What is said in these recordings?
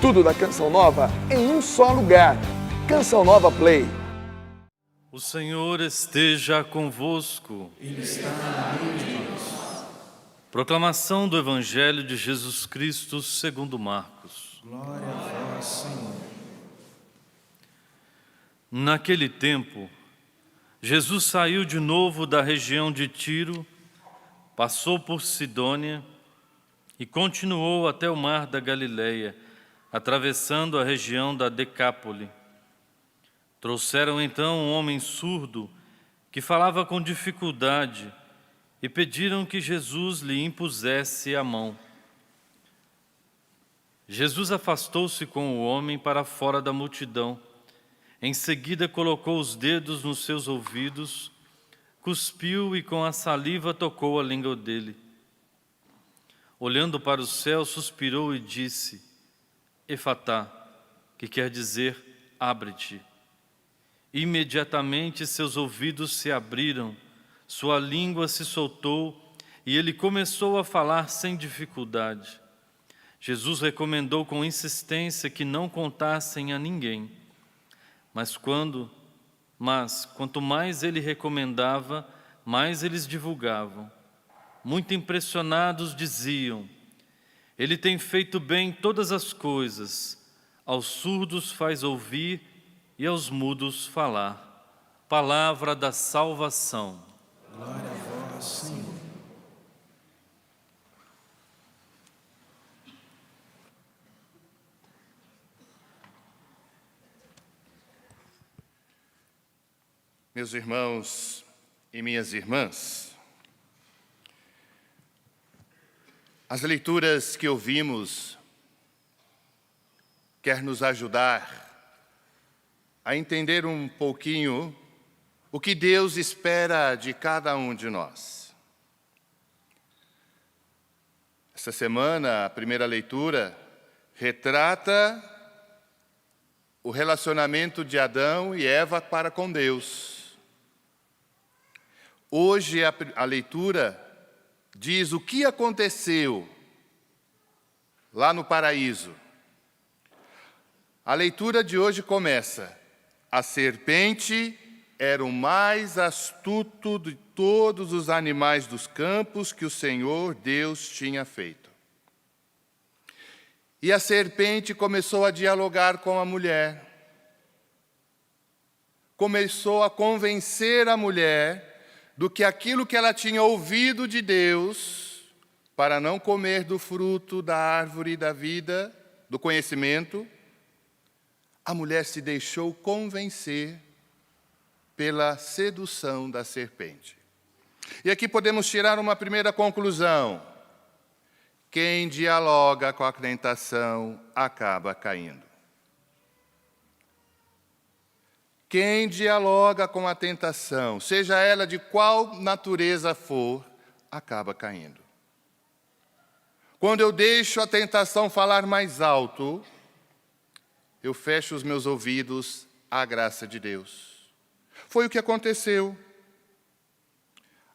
Tudo da Canção Nova em um só lugar. Canção Nova Play. O Senhor esteja convosco. Ele está no meio de nós. Proclamação do Evangelho de Jesus Cristo segundo Marcos. Glória a vós, Senhor. Naquele tempo, Jesus saiu de novo da região de Tiro, passou por Sidônia e continuou até o mar da Galileia, atravessando a região da Decápole. Trouxeram então um homem surdo que falava com dificuldade e pediram que Jesus lhe impusesse a mão. Jesus afastou-se com o homem para fora da multidão. Em seguida colocou os dedos nos seus ouvidos, cuspiu e com a saliva tocou a língua dele. Olhando para o céu, suspirou e disse: Efatá, que quer dizer, abre-te. Imediatamente seus ouvidos se abriram, sua língua se soltou e ele começou a falar sem dificuldade. Jesus recomendou com insistência que não contassem a ninguém. Mas quanto mais ele recomendava, mais eles divulgavam. Muito impressionados diziam: Ele tem feito bem todas as coisas, aos surdos faz ouvir e aos mudos falar. Palavra da salvação. Glória a vós, Senhor. Meus irmãos e minhas irmãs, as leituras que ouvimos quer nos ajudar a entender um pouquinho o que Deus espera de cada um de nós. Essa semana, a primeira leitura retrata o relacionamento de Adão e Eva para com Deus. Hoje a leitura diz o que aconteceu lá no paraíso. A leitura de hoje começa: a serpente era o mais astuto de todos os animais dos campos que o Senhor Deus tinha feito. E a serpente começou a dialogar com a mulher. Começou a convencer a mulher do que aquilo que ela tinha ouvido de Deus, para não comer do fruto da árvore da vida, do conhecimento, a mulher se deixou convencer pela sedução da serpente. E aqui podemos tirar uma primeira conclusão: quem dialoga com a tentação acaba caindo. Quem dialoga com a tentação, seja ela de qual natureza for, acaba caindo. Quando eu deixo a tentação falar mais alto, eu fecho os meus ouvidos à graça de Deus. Foi o que aconteceu.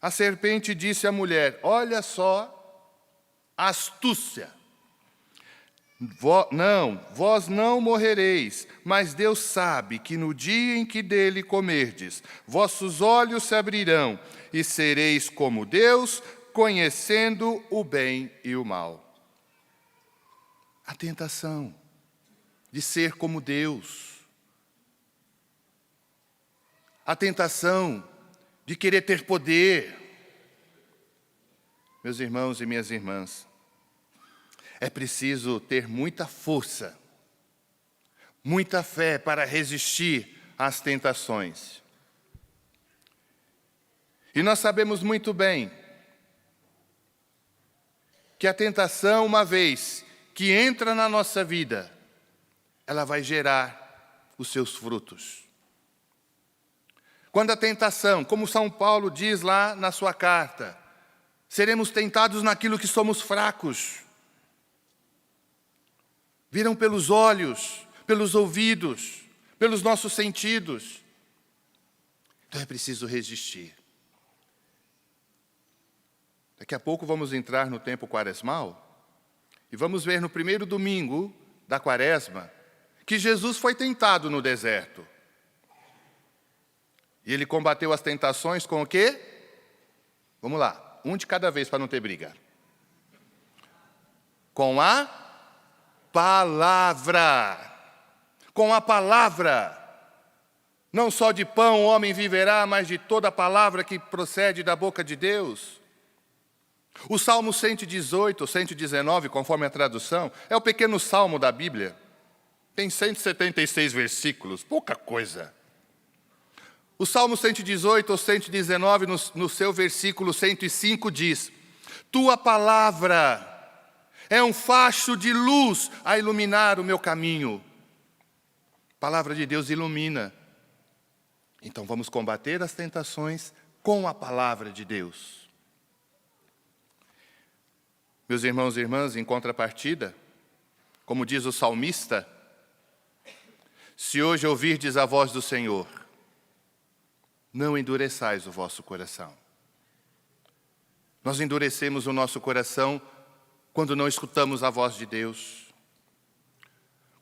A serpente disse à mulher: olha só a astúcia. Vós não morrereis, mas Deus sabe que no dia em que dele comerdes, vossos olhos se abrirão e sereis como Deus, conhecendo o bem e o mal. A tentação de ser como Deus. A tentação de querer ter poder. Meus irmãos e minhas irmãs, é preciso ter muita força, muita fé para resistir às tentações. E nós sabemos muito bem que a tentação, uma vez que entra na nossa vida, ela vai gerar os seus frutos. Quando a tentação, como São Paulo diz lá na sua carta, seremos tentados naquilo que somos fracos. Viram pelos olhos, pelos ouvidos, pelos nossos sentidos. Então é preciso resistir. Daqui a pouco vamos entrar no tempo quaresmal e vamos ver no primeiro domingo da Quaresma que Jesus foi tentado no deserto. E ele combateu as tentações com o quê? Vamos lá, um de cada vez para não ter briga. Com a palavra. Com a palavra. Não só de pão o homem viverá, mas de toda a palavra que procede da boca de Deus. O Salmo 118 ou 119, conforme a tradução, é o pequeno salmo da Bíblia. Tem 176 versículos, pouca coisa. O Salmo 118 ou 119, no seu versículo 105, diz: Tua palavra é um facho de luz a iluminar o meu caminho. A palavra de Deus ilumina. Então vamos combater as tentações com a palavra de Deus. Meus irmãos e irmãs, em contrapartida, como diz o salmista, se hoje ouvirdes a voz do Senhor, não endureçais o vosso coração. Nós endurecemos o nosso coração quando não escutamos a voz de Deus,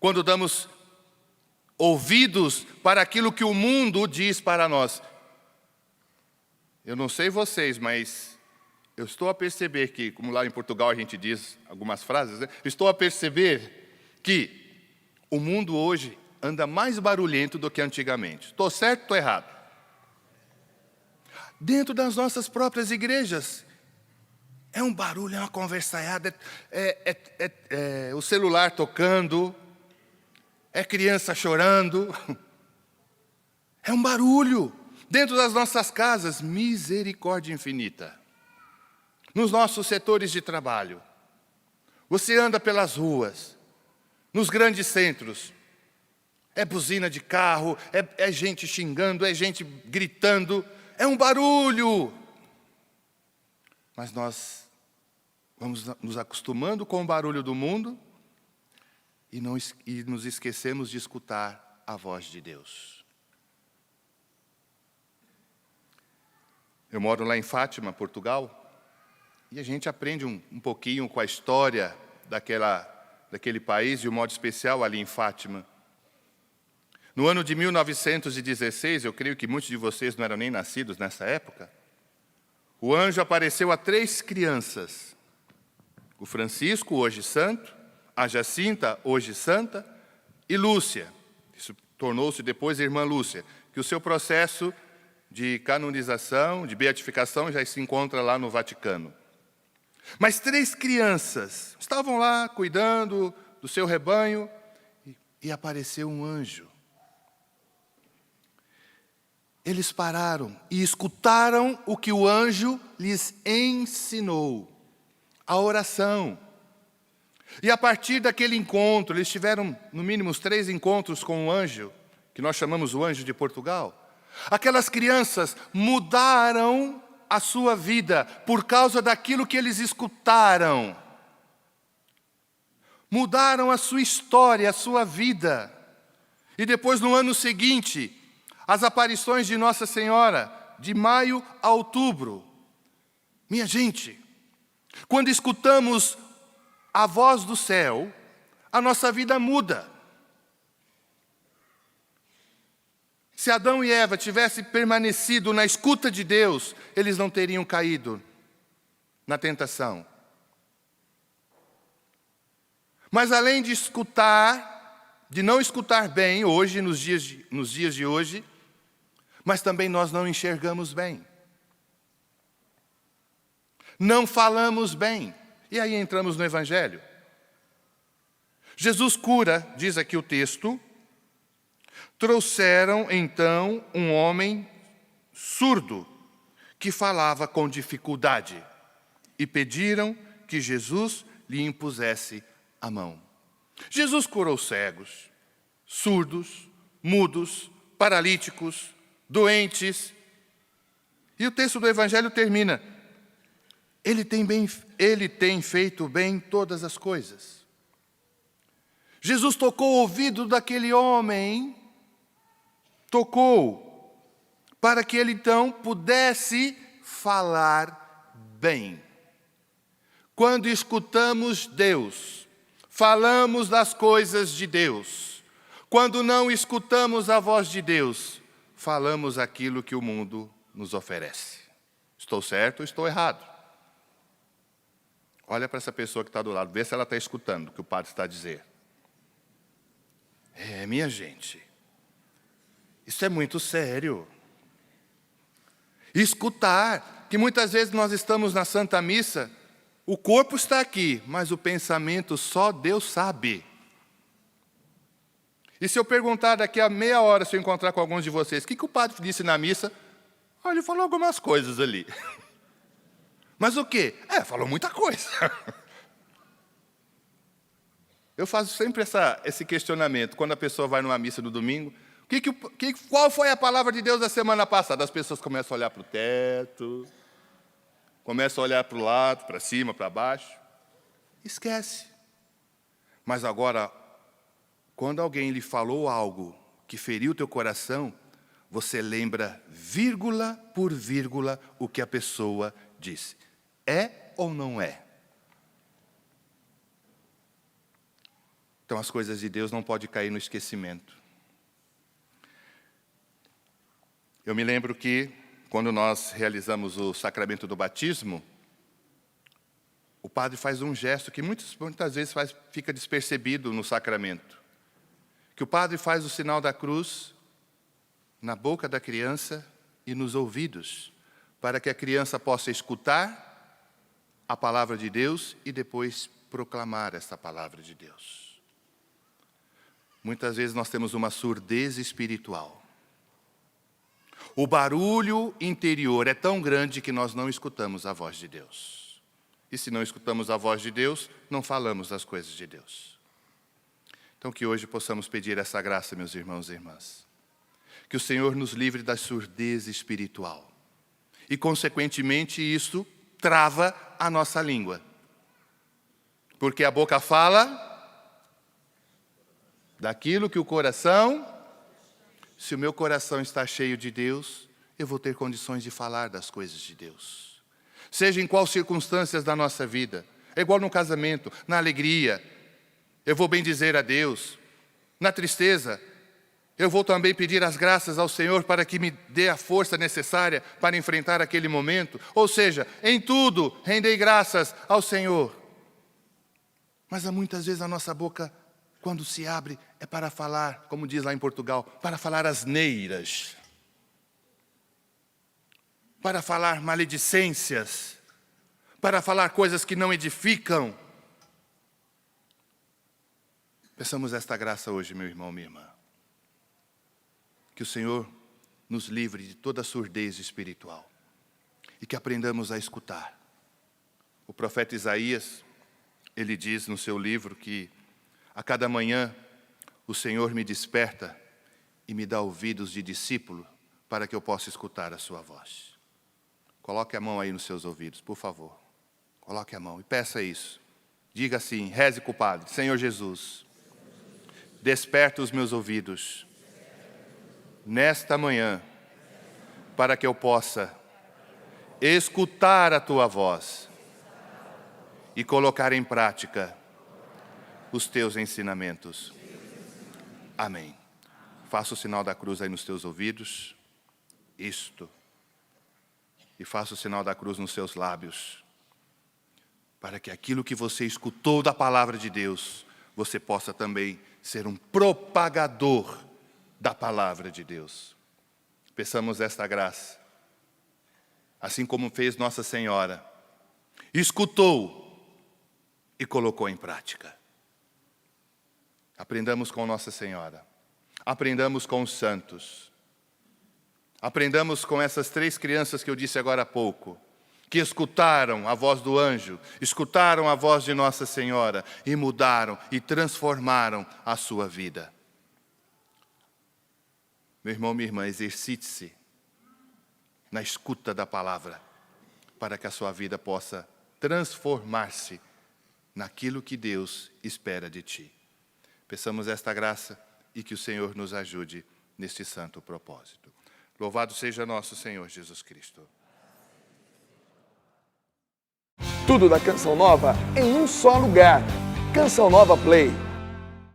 quando damos ouvidos para aquilo que o mundo diz para nós. Eu não sei vocês, mas eu estou a perceber que, como lá em Portugal a gente diz algumas frases, né? Estou a perceber que o mundo hoje anda mais barulhento do que antigamente. Estou certo ou estou errado? Dentro das nossas próprias igrejas, é um barulho, é uma conversaiada, é o celular tocando, é criança chorando, é um barulho. Dentro das nossas casas, misericórdia infinita. Nos nossos setores de trabalho, você anda pelas ruas, nos grandes centros, é buzina de carro, é gente xingando, é gente gritando, é um barulho. Mas nós vamos nos acostumando com o barulho do mundo e nos esquecemos de escutar a voz de Deus. Eu moro lá em Fátima, Portugal, e a gente aprende um pouquinho com a história daquele país, de um modo especial ali em Fátima. No ano de 1916, eu creio que muitos de vocês não eram nem nascidos nessa época, o anjo apareceu a 3 crianças. O Francisco, hoje santo, a Jacinta, hoje santa, e Lúcia. Isso tornou-se depois a irmã Lúcia, que o seu processo de canonização, de beatificação, já se encontra lá no Vaticano. Mas 3 crianças estavam lá cuidando do seu rebanho e apareceu um anjo. Eles pararam e escutaram o que o anjo lhes ensinou, a oração. E a partir daquele encontro, eles tiveram no mínimo uns 3 encontros com o anjo, que nós chamamos o anjo de Portugal. Aquelas crianças mudaram a sua vida por causa daquilo que eles escutaram. Mudaram a sua história, a sua vida. E depois, no ano seguinte, as aparições de Nossa Senhora, de maio a outubro. Minha gente, quando escutamos a voz do céu, a nossa vida muda. Se Adão e Eva tivessem permanecido na escuta de Deus, eles não teriam caído na tentação. Mas além de escutar, de não escutar bem hoje, nos dias de hoje, mas também nós não enxergamos bem. Não falamos bem. E aí entramos no Evangelho. Jesus cura, diz aqui o texto, trouxeram então um homem surdo, que falava com dificuldade, e pediram que Jesus lhe impusesse a mão. Jesus curou cegos, surdos, mudos, paralíticos, doentes. E o texto do Evangelho termina: Ele tem feito bem todas as coisas. Jesus tocou o ouvido daquele homem, tocou, para que ele então pudesse falar bem. Quando escutamos Deus falamos das coisas de Deus. Quando não escutamos a voz de Deus, falamos aquilo que o mundo nos oferece. Estou certo ou estou errado? Olha para essa pessoa que está do lado, vê se ela está escutando o que o padre está a dizer. Minha gente, isso é muito sério. Escutar, que muitas vezes nós estamos na Santa Missa, o corpo está aqui, mas o pensamento só Deus sabe. E se eu perguntar daqui a meia hora, se eu encontrar com alguns de vocês, o que o padre disse na missa? Ele falou algumas coisas ali. Mas o quê? Falou muita coisa. Eu faço sempre esse questionamento, quando a pessoa vai numa missa no domingo, qual foi a palavra de Deus da semana passada? As pessoas começam a olhar para o teto, começam a olhar para o lado, para cima, para baixo. Esquece. Mas agora, quando alguém lhe falou algo que feriu teu coração, você lembra, vírgula por vírgula, o que a pessoa disse. É ou não é? Então, as coisas de Deus não podem cair no esquecimento. Eu me lembro que, quando nós realizamos o sacramento do batismo, o padre faz um gesto que muitas vezes fica despercebido no sacramento. Que o padre faz o sinal da cruz na boca da criança e nos ouvidos, para que a criança possa escutar a palavra de Deus e depois proclamar essa palavra de Deus. Muitas vezes nós temos uma surdez espiritual. O barulho interior é tão grande que nós não escutamos a voz de Deus. E se não escutamos a voz de Deus, não falamos das coisas de Deus. Então que hoje possamos pedir essa graça, meus irmãos e irmãs. Que o Senhor nos livre da surdez espiritual. E, consequentemente, isso trava a nossa língua. Porque a boca fala daquilo que o coração... Se o meu coração está cheio de Deus, eu vou ter condições de falar das coisas de Deus. Seja em quais circunstâncias da nossa vida. É igual no casamento, na alegria, eu vou bendizer a Deus. Na tristeza, eu vou também pedir as graças ao Senhor para que me dê a força necessária para enfrentar aquele momento. Ou seja, em tudo, rendei graças ao Senhor. Mas há muitas vezes a nossa boca, quando se abre, é para falar, como diz lá em Portugal, para falar asneiras, para falar maledicências, para falar coisas que não edificam. Peçamos esta graça hoje, meu irmão, minha irmã. Que o Senhor nos livre de toda surdez espiritual e que aprendamos a escutar. O profeta Isaías, ele diz no seu livro que a cada manhã o Senhor me desperta e me dá ouvidos de discípulo para que eu possa escutar a sua voz. Coloque a mão aí nos seus ouvidos, por favor. Coloque a mão e peça isso. Diga assim, reze com o Padre. Senhor Jesus, desperta os meus ouvidos nesta manhã para que eu possa escutar a tua voz e colocar em prática os teus ensinamentos. Amém. Faça o sinal da cruz aí nos teus ouvidos. Isto. E faça o sinal da cruz nos seus lábios. Para que aquilo que você escutou da palavra de Deus, você possa também ser um propagador da palavra de Deus. Peçamos esta graça. Assim como fez Nossa Senhora. Escutou e colocou em prática. Aprendamos com Nossa Senhora. Aprendamos com os santos. Aprendamos com essas 3 crianças que eu disse agora há pouco, que escutaram a voz do anjo, escutaram a voz de Nossa Senhora e mudaram e transformaram a sua vida. Meu irmão, minha irmã, exercite-se na escuta da palavra, para que a sua vida possa transformar-se naquilo que Deus espera de ti. Peçamos esta graça e que o Senhor nos ajude neste santo propósito. Louvado seja nosso Senhor Jesus Cristo. Tudo da Canção Nova em um só lugar. Canção Nova Play.